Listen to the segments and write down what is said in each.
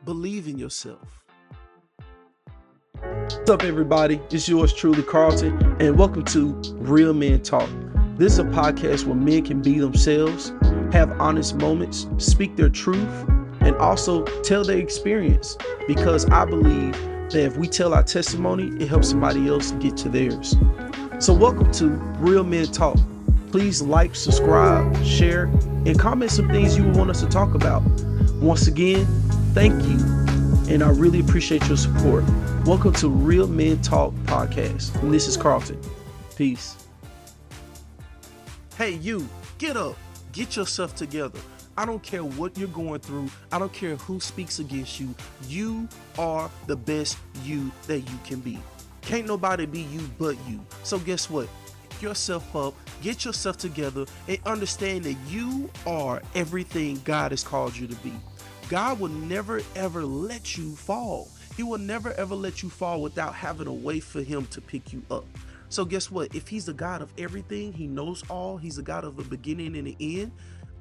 Believe in yourself. What's up, everybody? It's yours truly, Carlton, and welcome to Real Men Talk. This is a podcast where men can be themselves, have honest moments, speak their truth, and also tell their experience, because I believe that if we tell our testimony, it helps somebody else get to theirs. So welcome to Real Men Talk. Please like, subscribe, share, and comment some things you would want us to talk about. Once again, thank you, and I really appreciate your support. Welcome to Real Men Talk Podcast, and this is Carlton. Peace. Hey, you, get up, get yourself together. I don't care what you're going through. I don't care who speaks against you. You are the best you that you can be. Can't nobody be you but you. So guess what? Pick yourself up, get yourself together, and understand that you are everything God has called you to be. God will never ever let you fall. He will never ever let you fall without having a way for him to pick you up. So guess what? If he's the God of everything, he knows all, he's the God of the beginning and the end.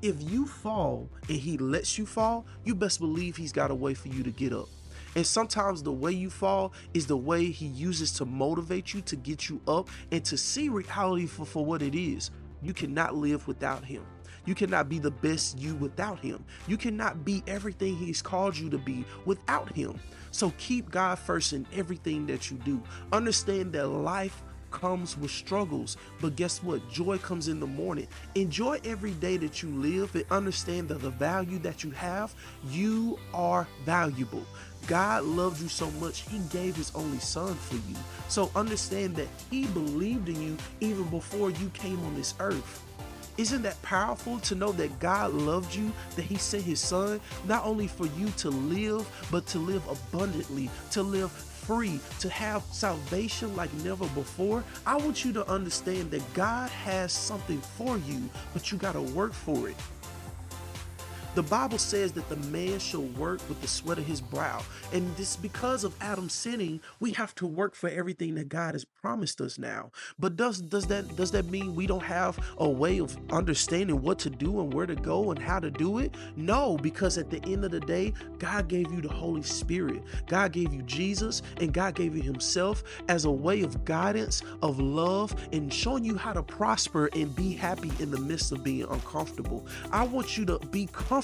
If you fall and he lets you fall, you best believe he's got a way for you to get up. And sometimes the way you fall is the way he uses to motivate you, to get you up, and to see reality for what it is. You cannot live without him. You cannot be the best you without him. You cannot be everything he's called you to be without him. So keep God first in everything that you do. Understand that life comes with struggles, but guess what? Joy comes in the morning. Enjoy every day that you live and understand that the value that you have, you are valuable. God loved you so much, he gave his only son for you. So understand that he believed in you even before you came on this earth. Isn't that powerful to know that God loved you, that he sent his son, not only for you to live, but to live abundantly, to live free, to have salvation like never before? I want you to understand that God has something for you, but you got to work for it. The Bible says that the man shall work with the sweat of his brow. And this, because of Adam sinning, we have to work for everything that God has promised us now. But does that mean we don't have a way of understanding what to do and where to go and how to do it? No, because at the end of the day, God gave you the Holy Spirit. God gave you Jesus, and God gave you himself as a way of guidance, of love, and showing you how to prosper and be happy in the midst of being uncomfortable. I want you to be comfortable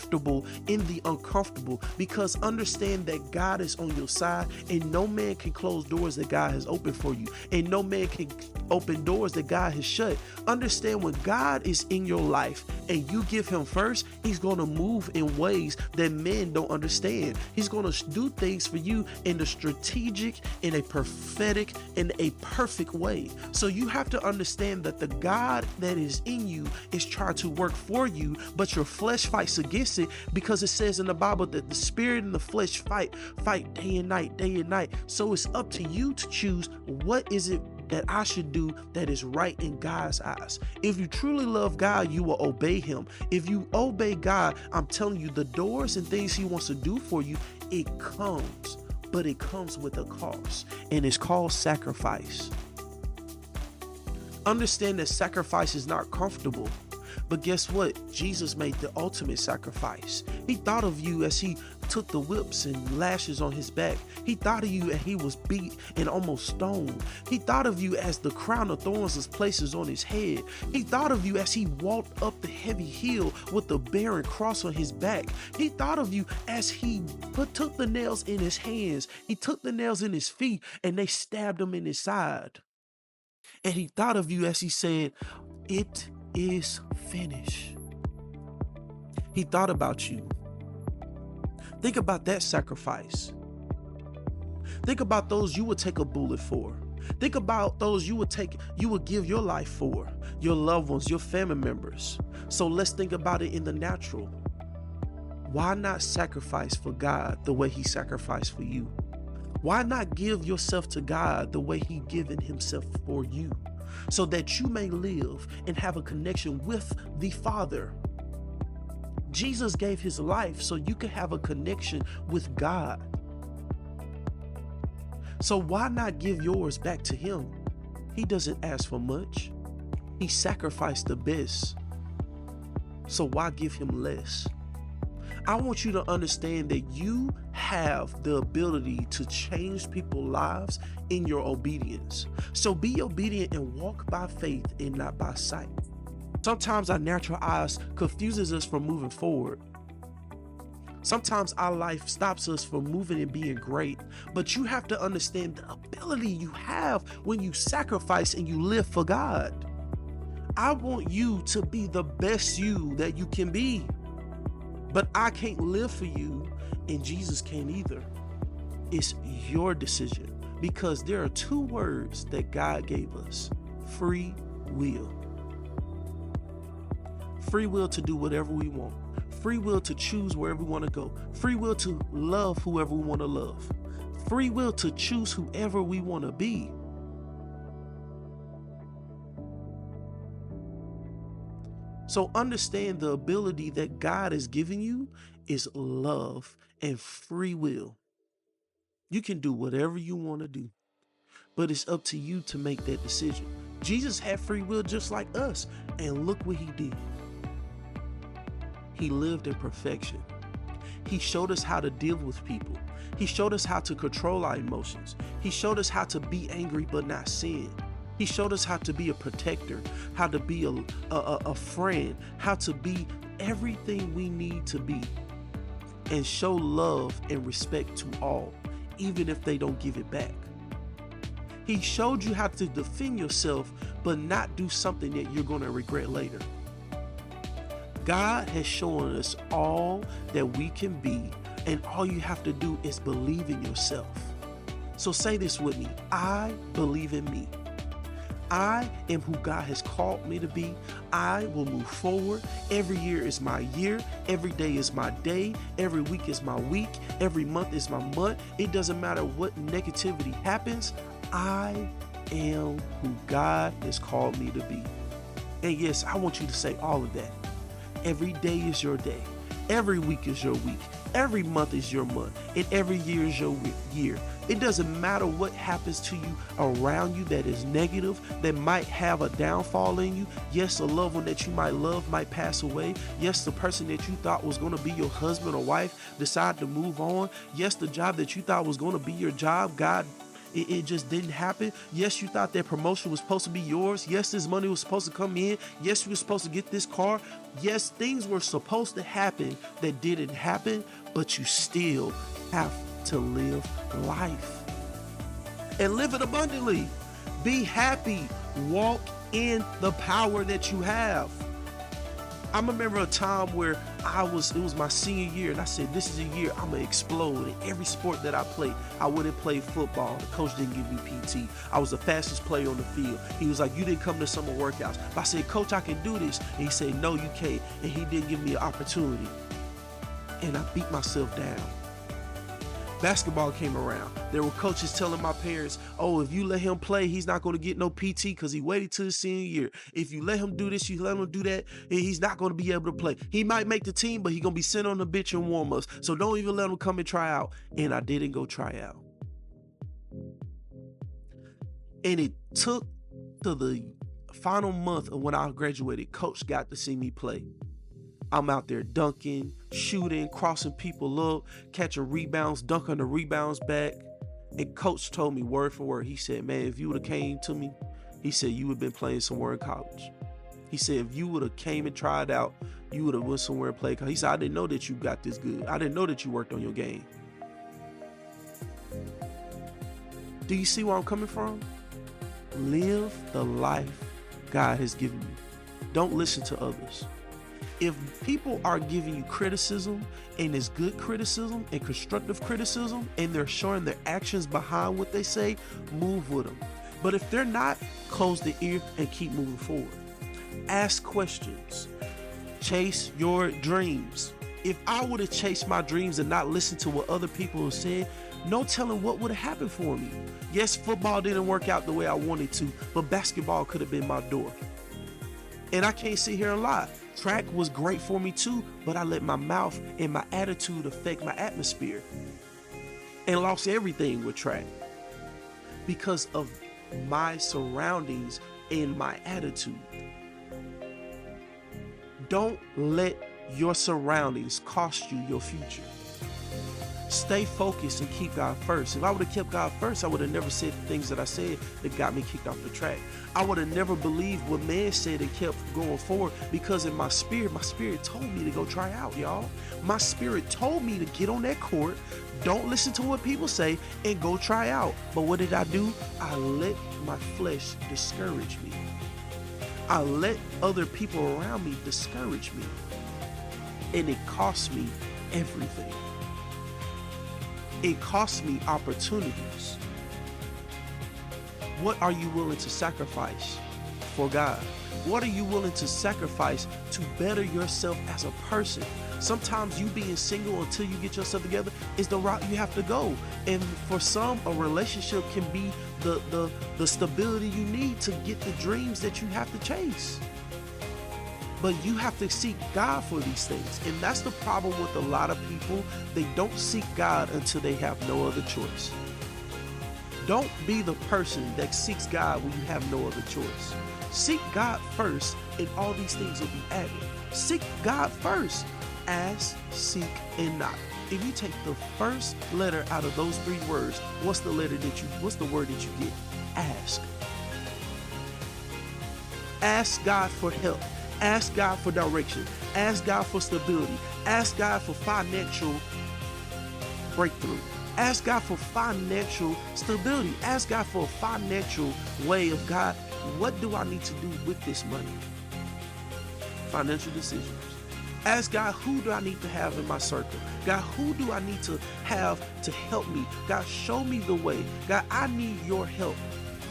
in the uncomfortable, because understand that God is on your side, and no man can close doors that God has opened for you, and no man can open doors that God has shut. Understand, when God is in your life and you give him first, he's going to move in ways that men don't understand. He's going to do things for you in a strategic, in a prophetic, in a perfect way. So you have to understand that the God that is in you is trying to work for you, but your flesh fights against it, because it says in the Bible that the spirit and the flesh fight day and night. So it's up to you to choose, what is it that I should do that is right in God's eyes. If you truly love God, you will obey him. If you obey God, I'm telling you, the doors and things he wants to do for you, it comes, but it comes with a cost, and it's called sacrifice. Understand that sacrifice is not comfortable. But guess what? Jesus made the ultimate sacrifice. He thought of you as he took the whips and lashes on his back. He thought of you as he was beat and almost stoned. He thought of you as the crown of thorns was placed on his head. He thought of you as he walked up the heavy hill with the barren cross on his back. He thought of you as he took the nails in his hands. He took the nails in his feet, and they stabbed him in his side. And he thought of you as he said, "It is finished." He thought about you. Think about that sacrifice. Think about those you would take a bullet for. Think about those you would give your life for, your loved ones, your family members. So let's think about it in the natural. Why not sacrifice for God the way he sacrificed for you? Why not give yourself to God the way he given himself for you, so that you may live and have a connection with the Father? Jesus gave his life so you can have a connection with God. So why not give yours back to him? He doesn't ask for much. He sacrificed the best. So why give him less? I want you to understand that you have the ability to change people's lives in your obedience. So be obedient and walk by faith and not by sight. Sometimes our natural eyes confuses us from moving forward. Sometimes our life stops us from moving and being great, but you have to understand the ability you have when you sacrifice and you live for God. I want you to be the best you that you can be, but I can't live for you and Jesus can't either. It's your decision, because there are two words that God gave us: free will. Free will to do whatever we want. Free will to choose wherever we want to go. Free will to love whoever we want to love. Free will to choose whoever we want to be. So understand the ability that God has given you is love and free will. You can do whatever you want to do, but it's up to you to make that decision. Jesus had free will just like us, and look what he did. He lived in perfection. He showed us how to deal with people. He showed us how to control our emotions. He showed us how to be angry but not sin. He showed us how to be a protector, how to be a friend, how to be everything we need to be, and show love and respect to all, even if they don't give it back. He showed you how to defend yourself but not do something that you're going to regret later. God has shown us all that we can be, and all you have to do is believe in yourself. So say this with me: I believe in me. I am who God has called me to be. I will move forward. Every year is my year. Every day is my day. Every week is my week. Every month is my month. It doesn't matter what negativity happens. I am who God has called me to be. And yes, I want you to say all of that. Every day is your day. Every week is your week. Every month is your month. And every year is your year. It doesn't matter what happens to you around you that is negative, that might have a downfall in you. Yes, a loved one that you might love might pass away. Yes, the person that you thought was going to be your husband or wife decided to move on. Yes, the job that you thought was going to be your job, it just didn't happen. Yes, you thought that promotion was supposed to be yours. Yes, this money was supposed to come in. Yes, you were supposed to get this car. Yes, things were supposed to happen that didn't happen, but you still have to live life and live it abundantly. Be happy. Walk in the power that you have. I remember a time where it was my senior year, and I said, this is a year I'm going to explode in every sport that I played. I wouldn't play football. The coach didn't give me PT. I was the fastest player on the field. He was like, you didn't come to summer workouts. But I said, Coach, I can do this. And he said, no, you can't. And he didn't give me an opportunity. And I beat myself down. Basketball came around. There were coaches telling my parents, oh, if you let him play, he's not going to get no PT because he waited till his senior year. If you let him do this, you let him do that, and he's not going to be able to play. He might make the team, but he's going to be sitting on the bench in warm-ups. So don't even let him come and try out. And I didn't go try out. And it took to the final month of when I graduated, coach got to see me play. I'm out there dunking, shooting, crossing people up, catching rebounds, dunking the rebounds back. And coach told me word for word, he said, man, if you would have came to me, he said, you would have been playing somewhere in college. He said, if you would have came and tried out, you would have went somewhere and played. He said, I didn't know that you got this good. I didn't know that you worked on your game. Do you see where I'm coming from? Live the life God has given you. Don't listen to others. If people are giving you criticism, and it's good criticism and constructive criticism, and they're showing their actions behind what they say, move with them. But if they're not, close the ear and keep moving forward. Ask questions. Chase your dreams. If I would have chased my dreams and not listened to what other people have said, no telling what would have happened for me. Yes, football didn't work out the way I wanted to, but basketball could have been my door. And I can't sit here and lie. Track was great for me too, but I let my mouth and my attitude affect my atmosphere and lost everything with track because of my surroundings and my attitude. Don't let Your surroundings cost you your future. Stay focused and keep God first. If I would have kept God first, I would have never said the things that I said that got me kicked off the track. I would have never believed what man said and kept going forward, because in my spirit told me to go try out, y'all. My spirit told me to get on that court, don't listen to what people say, and go try out. But what did I do? I let my flesh discourage me. I let other people around me discourage me. And it cost me everything. It costs me opportunities. What are you willing to sacrifice for God? What are you willing to sacrifice to better yourself as a person? Sometimes you being single until you get yourself together is the route you have to go. And for some, a relationship can be the stability you need to get the dreams that you have to chase. But you have to seek God for these things. And that's the problem with a lot of people. They don't seek God until they have no other choice. Don't be the person that seeks God when you have no other choice. Seek God first, and all these things will be added. Seek God first. Ask, seek, and knock. If you take the first letter out of those three words, what's the word that you get? Ask. Ask God for help. Ask God for direction. Ask God for stability. Ask God for financial breakthrough. Ask God for financial stability. Ask God for a financial way of, God, what do I need to do with this money? Financial decisions. Ask God, who do I need to have in my circle? God, who do I need to have to help me? God, show me the way. God, I need your help.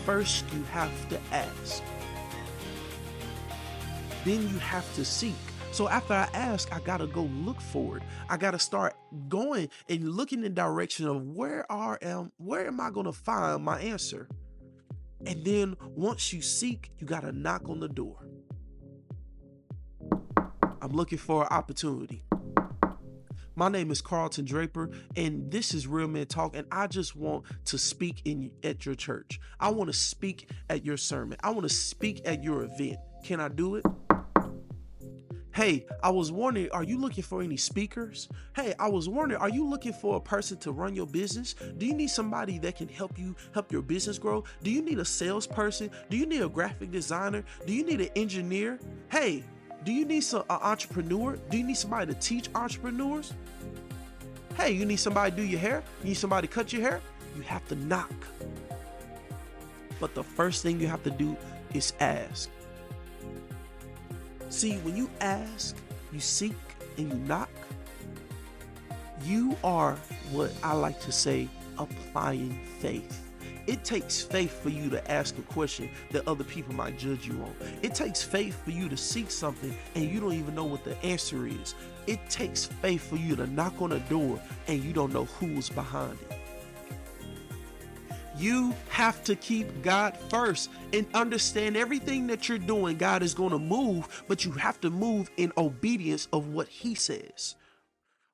First, you have to ask. Then you have to seek. So after I ask, I gotta go look for it. I gotta start going and looking in the direction of where am I gonna find my answer? And then once you seek, you gotta knock on the door. I'm looking for an opportunity. My name is Carlton Draper, and this is Real Men Talk, and I just want to speak at your church. I want to speak at your sermon. I want to speak at your event. Can I do it? Hey, I was wondering, are you looking for any speakers? Hey, I was wondering, are you looking for a person to run your business? Do you need somebody that can help your business grow? Do you need a salesperson? Do you need a graphic designer? Do you need an engineer? Hey, do you need an entrepreneur? Do you need somebody to teach entrepreneurs? Hey, you need somebody to do your hair? You need somebody to cut your hair? You have to knock. But the first thing you have to do is ask. See, when you ask, you seek, and you knock, you are what I like to say, applying faith. It takes faith for you to ask a question that other people might judge you on. It takes faith for you to seek something and you don't even know what the answer is. It takes faith for you to knock on a door and you don't know who's behind it. You have to keep God first and understand everything that you're doing. God is going to move, but you have to move in obedience of what he says.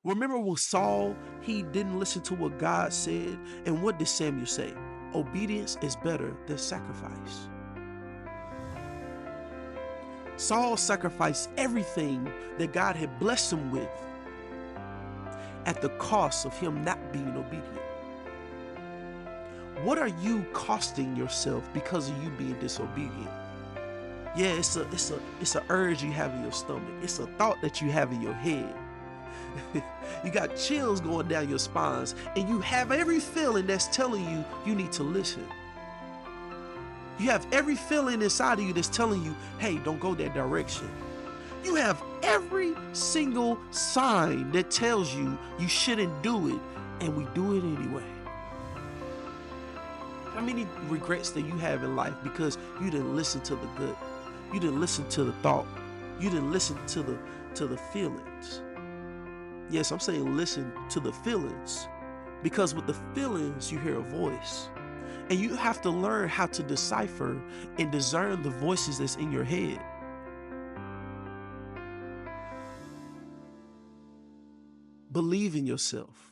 Remember with Saul, he didn't listen to what God said. And what did Samuel say? Obedience is better than sacrifice. Saul sacrificed everything that God had blessed him with at the cost of him not being obedient. What are you costing yourself because of you being disobedient? Yeah, it's a urge you have in your stomach. It's a thought that you have in your head. You got chills going down your spines, and you have every feeling that's telling you you need to listen. You have every feeling inside of you that's telling you, hey, don't go that direction. You have every single sign that tells you you shouldn't do it, and we do it anyway. How many regrets that you have in life because you didn't listen to the gut? You didn't listen to the thought. You didn't listen to the feelings. Yes, I'm saying listen to the feelings, because with the feelings you hear a voice, and you have to learn how to decipher and discern the voices that's in your head. Believe in yourself.